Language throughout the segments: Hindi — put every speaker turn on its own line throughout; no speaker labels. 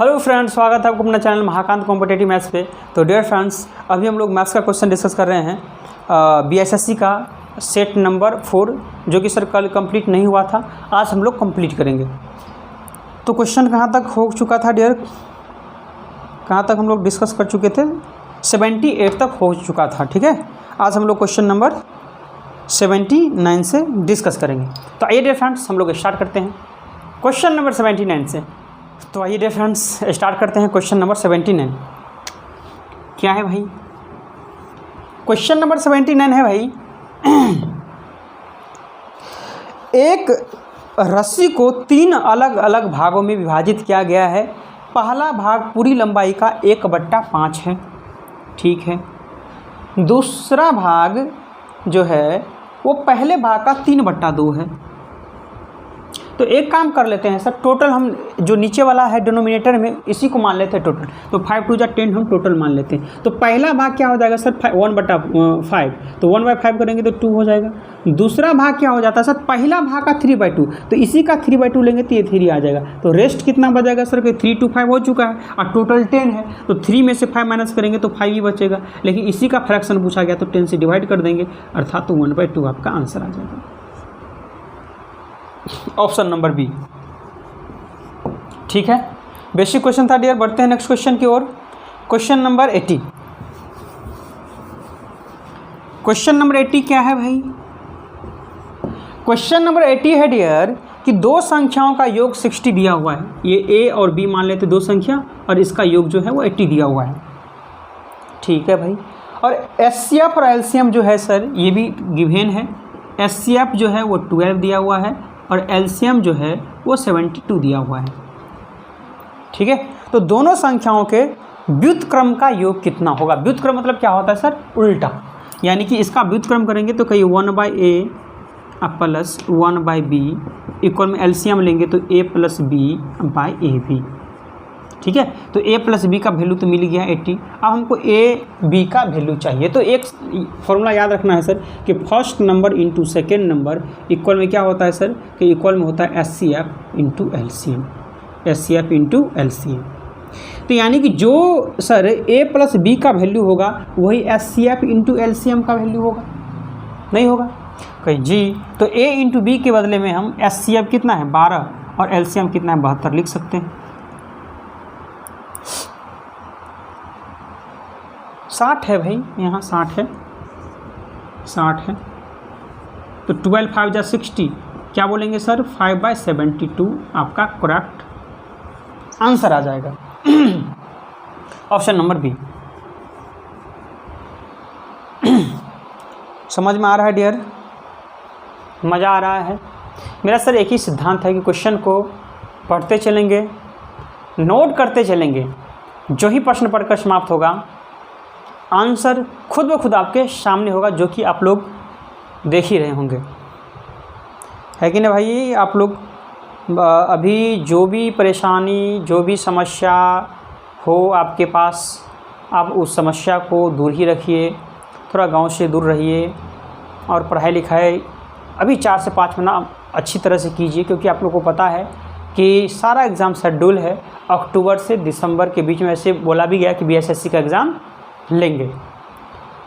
हेलो फ्रेंड्स, स्वागत है आपको अपना चैनल महाकांत कॉम्पिटेटिव मैथ्स पे। तो डियर फ्रेंड्स, अभी हम लोग मैथ्स का क्वेश्चन डिस्कस कर रहे हैं बीएसएससी का सेट नंबर 4, जो कि सर कल कंप्लीट नहीं हुआ था। आज हम लोग कंप्लीट करेंगे। तो क्वेश्चन कहाँ तक हो चुका था डियर, कहाँ तक हम लोग डिस्कस कर चुके थे? 78 तक हो चुका था। ठीक है, आज हम लोग क्वेश्चन नंबर 79 से डिस्कस करेंगे। तो आइए डियर फ्रेंड्स, हम लोग स्टार्ट करते हैं क्वेश्चन नंबर 79 से। तो आइए डियर फ्रेंड्स, स्टार्ट करते हैं क्वेश्चन नंबर 79। क्या है भाई? क्वेश्चन नंबर 79 है भाई, एक रस्सी को 3 अलग अलग भागों में विभाजित किया गया है। पहला भाग पूरी लंबाई का 1/5 है, ठीक है। दूसरा भाग जो है वो पहले भाग का 3/2 है। तो एक काम कर लेते हैं सर, टोटल हम जो नीचे वाला है डिनोमिनेटर में, इसी को मान लेते हैं टोटल। तो 5 2 10 हम टोटल मान लेते हैं। तो पहला भाग क्या हो जाएगा सर? 1/5। तो 1/5 करेंगे तो 2 हो जाएगा। दूसरा भाग क्या हो जाता है सर? पहला भाग का 3/2, तो इसी का 3/2 लेंगे तो ये 3 आ जाएगा। तो रेस्ट कितना बचेगा सर? कि 3 2 5 हो चुका है और टोटल 10 है। तो 3 में से 5 माइनस करेंगे तो 5 ही बचेगा। लेकिन इसी का फ्रैक्शन पूछा गया तो 10 से डिवाइड कर देंगे, अर्थात तो 1/2 आपका आंसर आ जाएगा। ऑप्शन नंबर बी, ठीक है। बेसिक क्वेश्चन था डियर। बढ़ते हैं नेक्स्ट क्वेश्चन की ओर। Question number 80। क्वेश्चन नंबर 80 क्या है भाई? क्वेश्चन नंबर 80 है डियर कि दो संख्याओं का योग 60 दिया हुआ है। ये ए और बी मान लेते दो संख्या, और इसका योग जो है वो 80 दिया हुआ है, ठीक है भाई। और एचसीएफ और एलसीएम जो है सर ये भी गिवन है। एचसीएफ जो है वो 12 दिया हुआ है और एलसीएम जो है वो 72 दिया हुआ है, ठीक है। तो दोनों संख्याओं के व्युत्क्रम का योग कितना होगा? व्युत्क्रम मतलब क्या होता है सर? उल्टा। यानी कि इसका व्युत्क्रम करेंगे तो कहीं 1/a प्लस 1/b इक्वल में एलसीएम लेंगे तो a + b/ab, ठीक है। तो a + b का वैल्यू तो मिल गया 80। अब हमको a b का वैल्यू चाहिए। तो एक फॉर्मूला याद रखना है सर कि first number into second number equal में क्या होता है सर? कि इक्वल में होता है HCF into LCM, HCF into LCM. तो यानी कि जो सर a + b का वैल्यू होगा वही एचसीएफ इंटू एलसीएम का वैल्यू होगा, नहीं होगा कहीं जी। तो a इंटू b के बदले में हम एचसीएफ कितना है 12 और एलसीएम कितना है 72 लिख सकते हैं। 60 है भाई, यहाँ 60 है, 60 है। तो 12 5 जा 60, क्या बोलेंगे सर? 5/72 आपका करेक्ट आंसर आ जाएगा। Option number B. समझ में आ रहा है डियर? मज़ा आ रहा है? मेरा सर एक ही सिद्धांत है कि क्वेश्चन को पढ़ते चलेंगे, नोट करते चलेंगे। जो ही प्रश्न पढ़कर समाप्त होगा आंसर खुद ब खुद आपके सामने होगा, जो कि आप लोग देख ही रहे होंगे, है कि नहीं भाई? आप लोग अभी जो भी परेशानी, जो भी समस्या हो आपके पास, आप उस समस्या को दूर ही रखिए, थोड़ा गांव से दूर रहिए और पढ़ाई लिखाई अभी 4 से 5 महीना अच्छी तरह से कीजिए। क्योंकि आप लोग को पता है कि सारा एग्ज़ाम शेड्यूल है, अक्टूबर से दिसंबर के बीच में। ऐसे बोला भी गया कि बीएसएससी का एग्ज़ाम लेंगे।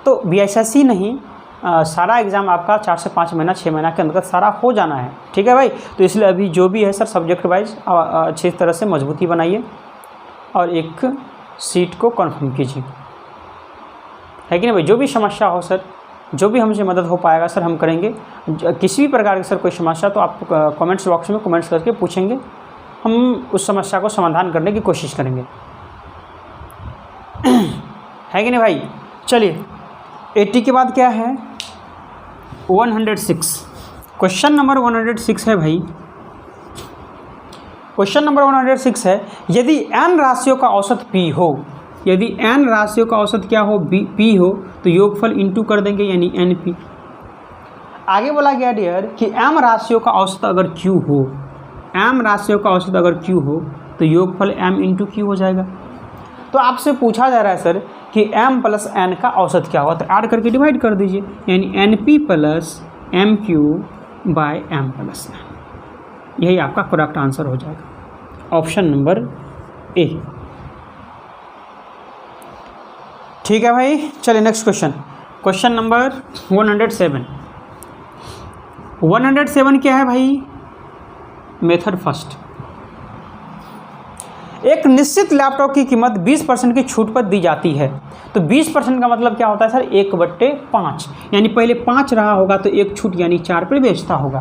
तो बीएसएससी नहीं, सारा एग्ज़ाम आपका 4 से 5 महीना 6 महीना के अंदर सारा हो जाना है, ठीक है भाई। तो इसलिए अभी जो भी है सर सब्जेक्ट वाइज अच्छी तरह से मजबूती बनाइए और एक सीट को कंफर्म कीजिए, है कि नहीं भाई? जो भी समस्या हो सर, जो भी हमसे मदद हो पाएगा सर हम करेंगे। किसी भी प्रकार की सर कोई समस्या तो आप कमेंट्स बॉक्स में कमेंट्स करके पूछेंगे, हम उस समस्या को समाधान करने की कोशिश करेंगे, है कि नहीं भाई? चलिए 80 के बाद क्या है? 106। क्वेश्चन नंबर 106 है भाई। क्वेश्चन नंबर 106 है, यदि n राशियों का औसत p हो, यदि n राशियों का औसत क्या हो? p हो, तो योगफल इंटू कर देंगे, यानी np। आगे बोला गया डियर कि m राशियों का औसत अगर q हो, m राशियों का औसत अगर q हो तो योगफल m इंटू q हो जाएगा। तो आपसे पूछा जा रहा है सर कि m + n का औसत क्या होगा? तो ऐड करके डिवाइड कर दीजिए, यानी np + mq/m + n। यही आपका करेक्ट आंसर हो जाएगा। Option number A. ठीक है भाई, चलिए नेक्स्ट क्वेश्चन, क्वेश्चन नंबर 107। 107 क्या है भाई? Method first. एक निश्चित लैपटॉप की कीमत 20% की छूट पर दी जाती है। तो 20% का मतलब क्या होता है सर? 1/5, यानी पहले 5 रहा होगा तो 1 छूट यानी 4 पर बेचता होगा।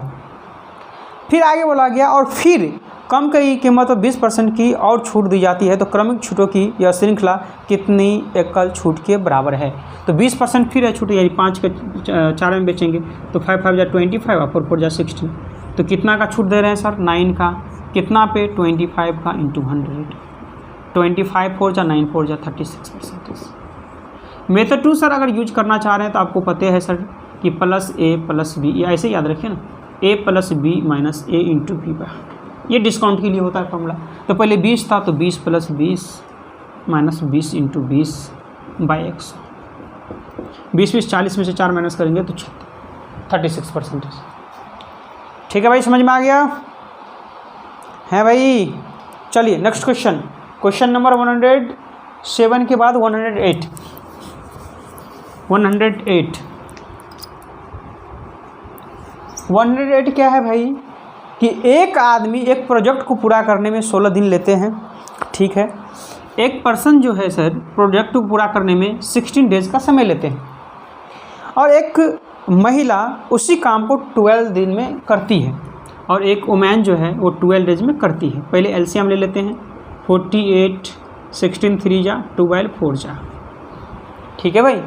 फिर आगे बोला गया और फिर कम की कीमत पर 20% की और छूट दी जाती है, तो क्रमिक छूटों की यह श्रृंखला कितनी एकल छूट के बराबर है? तो 20% फिर है छूट, यानी 5 के 4 में बेचेंगे तो 5 5 जा 25 और 4 4 जा 60। तो कितना का छूट दे रहे हैं सर? 9 का। कितना पे? 25 का इंटू 100। 25 4 जा 9 4 जा 36%। मेथड 2 सर अगर यूज करना चाह रहे हैं तो आपको पता है सर कि प्लस ए प्लस बी, ये ऐसे याद रखिए ना, ए प्लस बी माइनस ए इंटू बी पर, ये डिस्काउंट के लिए होता है फॉर्मूला। तो पहले 20 था तो 20 प्लस 20 माइनस 20 इंटू 20 बाई 100। 20 20 40 में से 4 माइनस करेंगे तो 36%। ठीक है भाई, समझ में आ गया है भाई? चलिए नेक्स्ट क्वेश्चन, क्वेश्चन नंबर 107 के बाद 108। 108 क्या है भाई? कि एक आदमी एक प्रोजेक्ट को पूरा करने में 16 दिन लेते हैं। ठीक है, एक पर्सन जो है सर प्रोजेक्ट को पूरा करने में 16 डेज का समय लेते हैं, और एक महिला उसी काम को 12 दिन में करती है, और एक वुमेन जो है वो 12 डेज में करती है। पहले एलसीएम ले लेते हैं, 48 16 3 जा 12 4 जा। ठीक है भाई,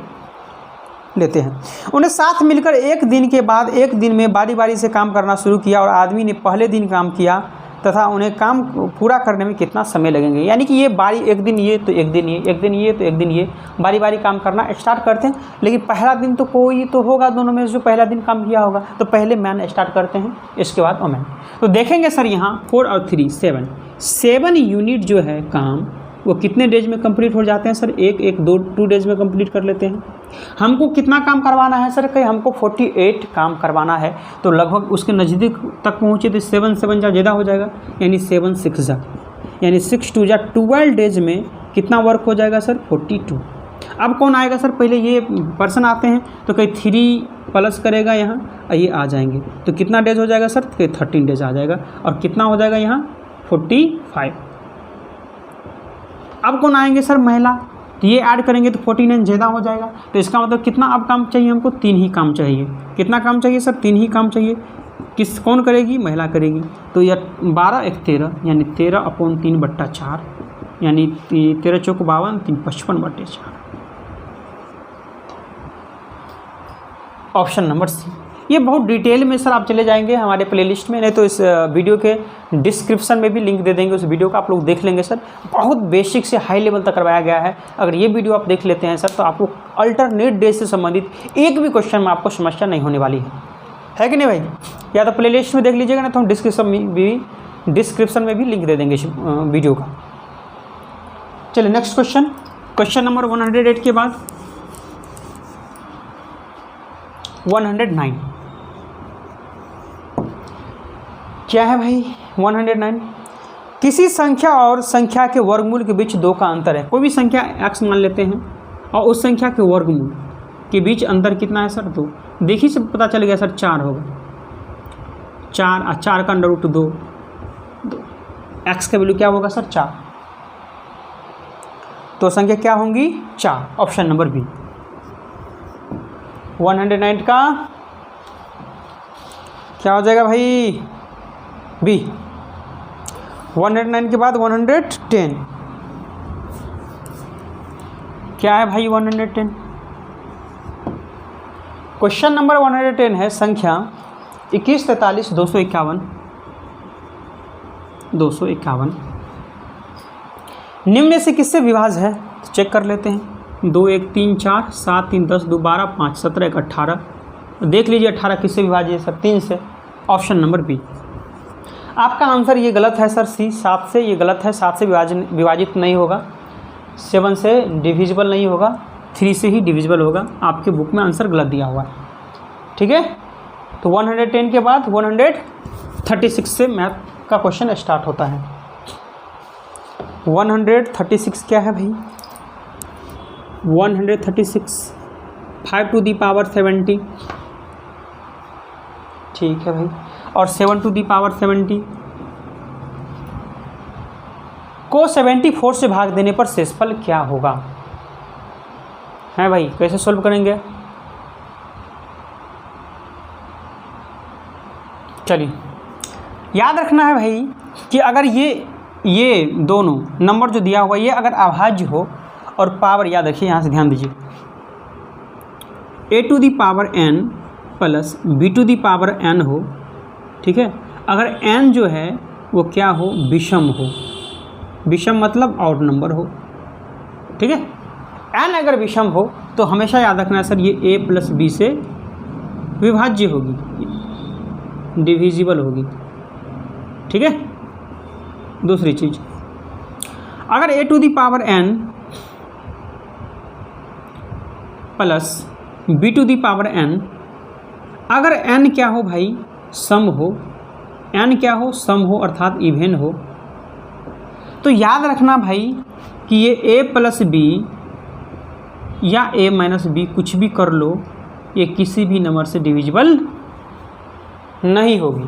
लेते हैं। उन्हें साथ मिलकर एक दिन के बाद एक दिन में बारी बारी से काम करना शुरू किया, और आदमी ने पहले दिन काम किया तथा उन्हें काम पूरा करने में कितना समय लगेंगे? यानी कि ये बारी, एक दिन ये तो एक दिन ये, एक दिन ये तो एक दिन ये, बारी बारी काम करना स्टार्ट करते हैं। लेकिन पहला दिन तो कोई तो होगा दोनों में जो पहला दिन काम किया होगा, तो पहले मैन स्टार्ट करते हैं, इसके बाद वुमेन। तो देखेंगे सर यहाँ 4 और 3 7 यूनिट जो है काम वो कितने डेज में कंप्लीट हो जाते हैं सर? 1 2 डेज में कंप्लीट कर लेते हैं। हमको कितना काम करवाना है सर? कहीं हमको 48 काम करवाना है, तो लगभग उसके नज़दीक तक पहुँचे तो 7 7 जा ज़्यादा हो जाएगा, यानी 7 6 जा, यानी 6 2 जा 12 डेज में कितना वर्क हो जाएगा सर? 42। अब कौन आएगा सर? पहले ये पर्सन आते हैं तो कहीं 3 प्लस करेगा यहाँ, ये आ जाएंगे तो कितना डेज हो जाएगा सर? कहीं 13 डेज आ जाएगा, और कितना हो जाएगा यहाँ? 45। अब कौन आएंगे सर? महिला। तो ये ऐड करेंगे तो 49 ज़्यादा हो जाएगा। तो इसका मतलब कितना अब काम चाहिए हमको? 3 ही काम चाहिए। कितना काम चाहिए सर? 3 ही काम चाहिए। कौन करेगी? महिला करेगी। तो यह 12 1 13, यानी 13/3/4, यानी 13 चौक 52 3 55/4। Option number C. ये बहुत डिटेल में सर आप चले जाएंगे हमारे प्लेलिस्ट में, नहीं तो इस वीडियो के डिस्क्रिप्शन में भी लिंक दे देंगे, उस वीडियो का आप लोग देख लेंगे सर। बहुत बेसिक से हाई लेवल तक करवाया गया है। अगर ये वीडियो आप देख लेते हैं सर तो आपको अल्टरनेट डेज से संबंधित एक भी क्वेश्चन में आपको समस्या नहीं होने वाली है कि नहीं भाई? या तो प्लेलिस्ट में देख लीजिएगा, ना तो हम डिस्क्रिप्शन में भी लिंक दे देंगे इस वीडियो का। चलिए नेक्स्ट क्वेश्चन, क्वेश्चन नंबर 108 के बाद 109 क्या है भाई? 109 किसी संख्या और संख्या के वर्गमूल के बीच 2 का अंतर है। कोई भी संख्या x मान लेते हैं और उस संख्या के वर्गमूल के बीच अंतर कितना है सर? 2। देखिए से पता चल गया सर 4 होगा। 4 का अंडर रूट 2, x का वैल्यू क्या होगा सर? 4। तो संख्या क्या होंगी? 4। Option number B. 109 का क्या हो जाएगा भाई? बी। 109 के बाद 110 क्या है भाई? 110 क्वेश्चन नंबर 110 है संख्या 21 43 251 251 निम्न से किससे विभाज्य है? तो चेक कर लेते हैं। 2 1 3 4 7 3 10 2 12 5 17 1 18। देख लीजिए 18 किससे विभाज्य है सर? 3 से। Option number B. आपका आंसर ये गलत है सर, सी 7 से। ये गलत है, 7 से विभाजित नहीं होगा, 7 से डिविजिबल नहीं होगा, 3 से ही डिविजिबल होगा। आपके बुक में आंसर गलत दिया हुआ है। ठीक है, तो 110 के बाद 136 से मैथ का क्वेश्चन स्टार्ट होता है। 136 क्या है भाई? 136 5 टू दी पावर 70, ठीक है भाई, और 7 टू दी पावर 70 को 74 से भाग देने पर शेषफल क्या होगा? है भाई, कैसे सोल्व करेंगे? चलिए, याद रखना है भाई कि अगर ये दोनों नंबर जो दिया हुआ ये अगर अभाज्य हो और पावर, याद रखिए यहाँ से ध्यान दीजिए, a to the power n plus b to the power n हो, ठीक है, अगर n जो है वो क्या हो? विषम हो। विषम मतलब ऑड नंबर हो, ठीक है। n अगर विषम हो तो हमेशा याद रखना है सर ये a प्लस b से विभाज्य होगी, डिविजिबल होगी, ठीक है। दूसरी चीज, अगर a to the power n plus b to the power n, अगर n क्या हो भाई? सम हो। n क्या हो? सम हो, अर्थात इवेन हो। तो याद रखना भाई कि ये a प्लस बी या a माइनस बी कुछ भी कर लो, ये किसी भी नंबर से डिविजिबल नहीं होगी।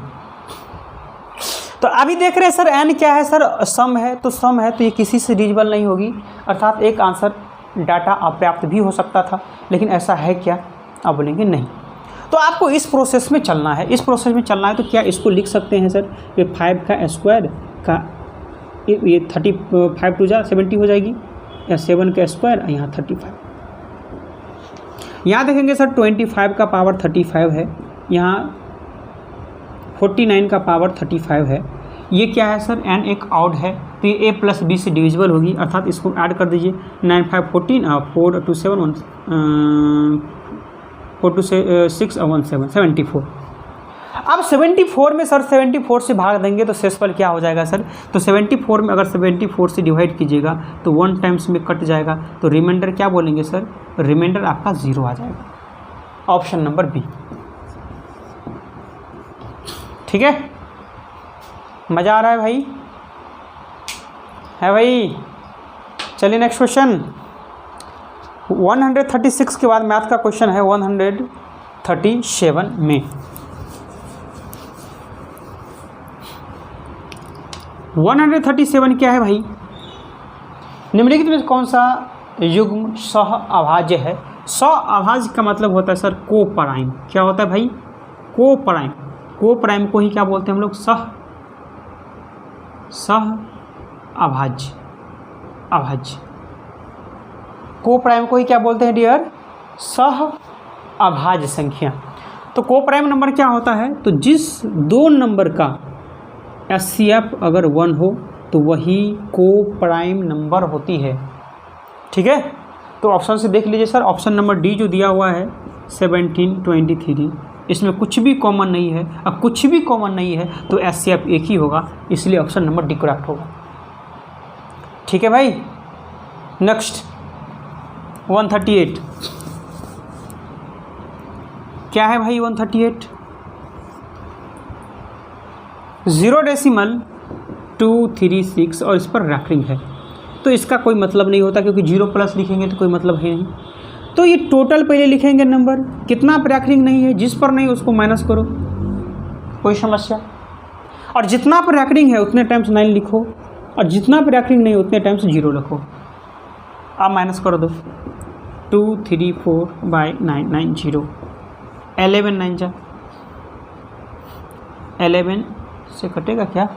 तो अभी देख रहे हैं सर n क्या है? सर सम है, तो सम है तो ये किसी से डिविजिबल नहीं होगी, अर्थात एक आंसर डाटा अपर्याप्त भी हो सकता था, लेकिन ऐसा है क्या? आप बोलेंगे नहीं। तो आपको इस प्रोसेस में चलना है, इस प्रोसेस में चलना है। तो क्या इसको लिख सकते हैं सर? ये 5 का स्क्वायर का ये 35 टू जा 70 हो जाएगी, या 7 का स्क्वायर यहाँ 35। यहाँ देखेंगे सर 25 का पावर 35 है, यहाँ 49 का पावर 35 है। ये क्या है सर? n एक ऑड है, तो ये a प्लस बी से डिविजिबल होगी, अर्थात इसको ऐड कर दीजिए। 9 5 14 4 2 7 1 4 2 6 1 7 74। अब 74 में सर 74 से भाग देंगे तो शेषफल क्या हो जाएगा सर? तो 74 में अगर 74 से डिवाइड कीजिएगा तो 1 टाइम्स में कट जाएगा, तो रिमाइंडर क्या बोलेंगे सर? रिमाइंडर आपका 0 आ जाएगा, ऑप्शन नंबर बी, ठीक है। मज़ा आ रहा है भाई? है भाई? चलिए नेक्स्ट क्वेश्चन। 136 के बाद मैथ का क्वेश्चन है 137 में। 137 क्या है भाई? निम्नलिखित में कौन सा युग्म सह अभाज्य है? सह अभाज्य का मतलब होता है सर को प्राइम। क्या होता है भाई? को प्राइम। को प्राइम को ही क्या बोलते हैं हम लोग? सह अभाज्य। अभाज्य को प्राइम को ही क्या बोलते हैं डियर? सह अभाज्य संख्या। तो को प्राइम नंबर क्या होता है? तो जिस दो नंबर का HCF अगर 1 हो तो वही को प्राइम नंबर होती है, ठीक है। तो ऑप्शन से देख लीजिए सर, ऑप्शन नंबर डी जो दिया हुआ है 1723, इसमें कुछ भी कॉमन नहीं है। अब कुछ भी कॉमन नहीं है तो HCF एक ही होगा, इसलिए ऑप्शन नंबर डी करेक्ट होगा, ठीक है भाई। नेक्स्ट 138 क्या है भाई? 138 0.236 और इस पर रैकरिंग है, तो इसका कोई मतलब नहीं होता क्योंकि 0 प्लस लिखेंगे तो कोई मतलब है नहीं। तो ये टोटल पहले लिखेंगे नंबर, कितना पर रैकरिंग नहीं है, जिस पर नहीं उसको माइनस करो, कोई समस्या। और जितना पर रैकरिंग है उतने टाइम्स 9 लिखो, और जितना पर रैकरिंग नहीं उतने टाइम्स 0 लिखो। आप माइनस कर दो, 234/990, 11 9 जा 11 से कटेगा क्या?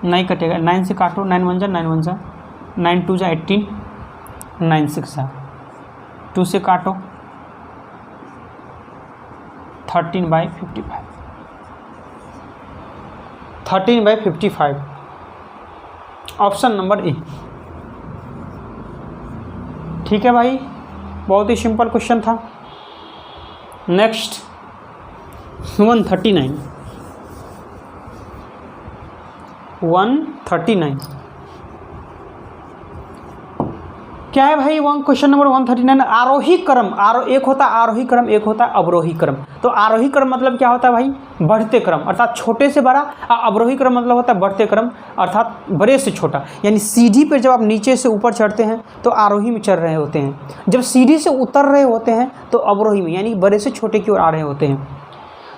नहीं कटेगा, 9 से काटो, 9 1 जा 9 1 जा 9 2 जा 18, 9 6 जा 2 से काटो 13/55, 13/55, ऑप्शन नंबर ए, ठीक है भाई। बहुत ही सिंपल क्वेश्चन था। नेक्स्ट 139 139 क्या है भाई क्वेश्चन नंबर 139, आरोही क्रम, एक होता है आरोही क्रम, एक होता है अवरोही क्रम। तो आरोही क्रम मतलब क्या होता है भाई, बढ़ते क्रम अर्थात छोटे से बड़ा, और अवरोही क्रम मतलब होता है बढ़ते क्रम अर्थात बड़े से छोटा। यानी सीढ़ी पर जब आप नीचे से ऊपर चढ़ते हैं तो आरोही में चढ़ रहे होते हैं, जब सीढ़ी से उतर रहे होते हैं तो अवरोही में यानी बड़े से छोटे की ओर आ रहे होते हैं।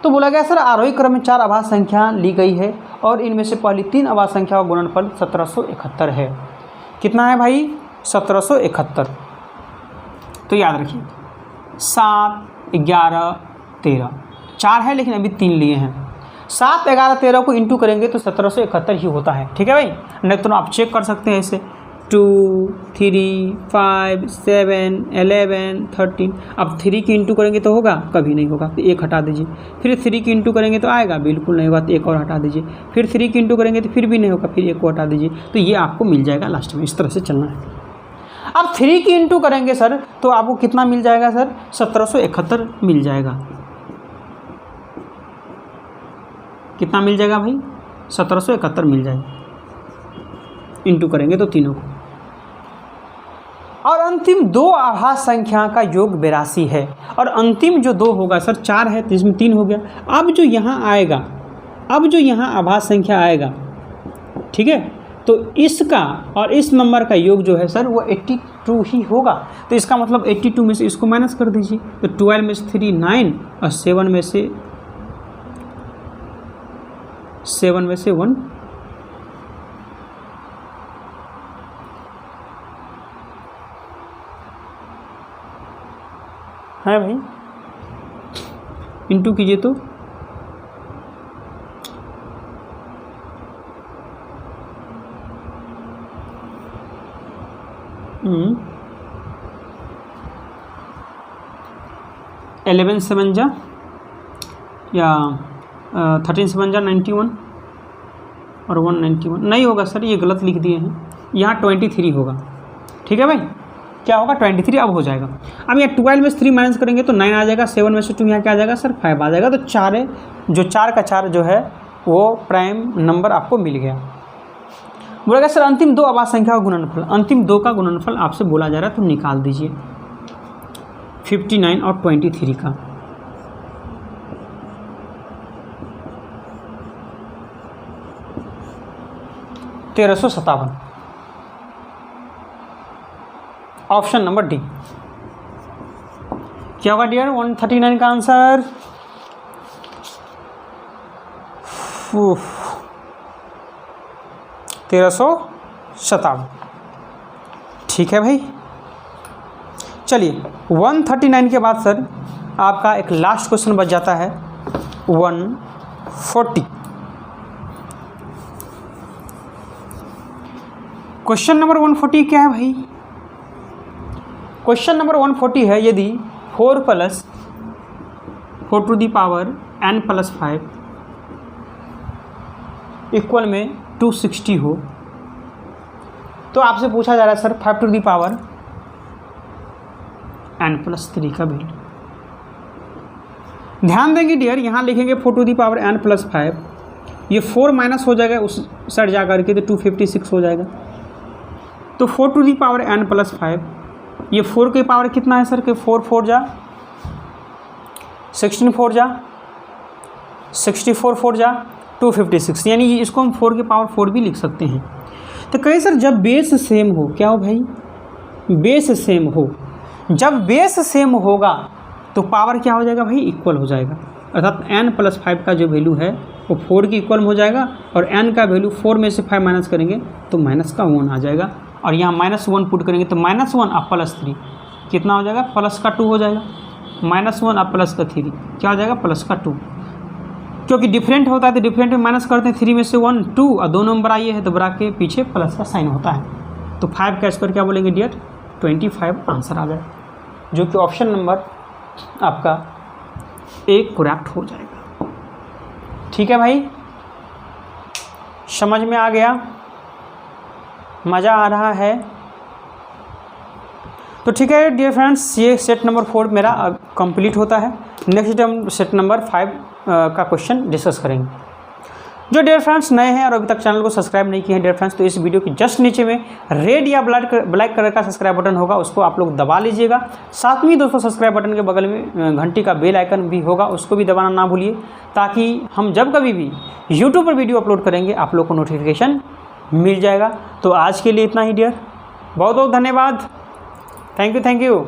तो बोला गया सर आरोही क्रम में 4 आभास संख्या ली गई है और इनमें से पहली 3 आभास संख्या का गुणनफल 1771 है। कितना है भाई, 1771। तो याद रखिए 7, 11, 13, 4 है लेकिन अभी 3 लिए हैं। 7, 11, 13 को इंटू करेंगे तो 1771 ही होता है। ठीक है भाई, नहीं तो आप चेक कर सकते हैं इसे 2, 3, 5, 7, 11, 13। अब 3 की इंटू करेंगे तो होगा, कभी नहीं होगा, तो 1 हटा दीजिए। फिर 3 की इंटू करेंगे तो आएगा, बिल्कुल नहीं होगा, तो 1 और हटा दीजिए। फिर 3 की इंटू करेंगे तो फिर भी नहीं होगा, फिर 1 को हटा दीजिए। तो ये आपको मिल जाएगा लास्ट में, इस तरह से चलना है। अब 3 की इंटू करेंगे सर तो आपको कितना मिल जाएगा सर, 1771 मिल जाएगा। कितना मिल जाएगा भाई, 1771 मिल जाएगा, इंटू करेंगे तो तीनों को। और अंतिम 2 आभास संख्या का योग 82 है। और अंतिम जो 2 होगा सर, 4 है तो इसमें 3 हो गया। अब जो यहाँ आएगा, अब जो यहाँ आभास संख्या आएगा, ठीक है, तो इसका और इस नंबर का योग जो है सर वो 82 ही होगा। तो इसका मतलब 82 में से इसको माइनस कर दीजिए, तो 12 में से 3 9 और 7 में से 1 है भाई, इंटू कीजिए तो 11 7 जा या 13 7 जा 91 और 191 नहीं होगा सर, ये गलत लिख दिए हैं, यहाँ 23 होगा। ठीक है भाई, क्या होगा 23 अब हो जाएगा। अब यहाँ 12 में से 3 माइनस करेंगे तो 9 आ जाएगा, 7 में से 2 यहाँ क्या आ जाएगा सर 5 आ जाएगा। तो 4 है, जो 4 का 4 जो है वो प्राइम नंबर आपको मिल गया। बोला गया सर अंतिम 2 आभास संख्या का गुणनफल, अंतिम 2 का गुणनफल आपसे बोला जा रहा है तो निकाल दीजिए 59 और 23 का। $1357, ऑप्शन नंबर डी। क्या होगा डियर 139 का आंसर? 1357। ठीक है भाई, चलिए 139 के बाद सर आपका एक लास्ट क्वेश्चन बच जाता है 140। क्वेश्चन नंबर 140 क्या है भाई? क्वेश्चन नंबर 140 है यदि 4 + 4 to the power n + 5 equal में 260 हो तो आपसे पूछा जा रहा है sir 5 to the power n + 3 का वैल्यू। ध्यान देंगे डियर, यहाँ लिखेंगे 4 टू दी पावर n + 5, ये 4 माइनस हो जाएगा उस साइड जा करके तो 256 हो जाएगा। तो 4 टू दी पावर n + 5, ये 4 की पावर कितना है सर कि 4 4 जा 16 4 जा 64 4 जा 256, यानी इसको हम 4 की पावर 4 भी लिख सकते हैं। तो कहीं सर जब बेस सेम हो, क्या हो भाई? बेस सेम हो। जब बेस सेम होगा तो पावर क्या हो जाएगा भाई? इक्वल हो जाएगा, अर्थात n + 5 का जो वैल्यू है वो 4 की इक्वल हो जाएगा और n का वैल्यू 4 में से 5 माइनस करेंगे तो माइनस का 1 आ जाएगा और यहाँ -1 पुट करेंगे तो -1 और +3 कितना हो जाएगा? प्लस का 2 हो जाएगा। -1 और प्लस का 3 क्या हो जाएगा? प्लस का 2। क्योंकि डिफरेंट होता है तो डिफरेंट में माइनस करते हैं, 3 में से 1 2 और 2 नंबर आइए है तो बरा के पीछे प्लस का साइन होता है। तो 5 का स्क्वायर क्या बोलेंगे डियर? 25 आंसर आ जाएगा, जो कि ऑप्शन नंबर आपका एक करेक्ट हो जाएगा। ठीक है भाई, समझ में आ गया? मज़ा आ रहा है? तो ठीक है डियर फ्रेंड्स, ये सेट नंबर 4 मेरा कंप्लीट होता है। नेक्स्ट हम सेट नंबर 5 का क्वेश्चन डिस्कस करेंगे। जो डियर फ्रेंड्स नए हैं और अभी तक चैनल को सब्सक्राइब नहीं किए हैं डियर फ्रेंड्स, तो इस वीडियो के जस्ट नीचे में रेड या ब्लैक कलर का सब्सक्राइब बटन होगा, उसको आप लोग दबा लीजिएगा। साथ में दोस्तों सब्सक्राइब बटन के बगल में घंटी का बेल आइकन भी होगा, उसको भी दबाना ना भूलिए, ताकि हम जब कभी भी यूट्यूब पर वीडियो अपलोड करेंगे आप लोग को नोटिफिकेशन मिल जाएगा। तो आज के लिए इतना ही डियर, बहुत बहुत धन्यवाद। Thank you.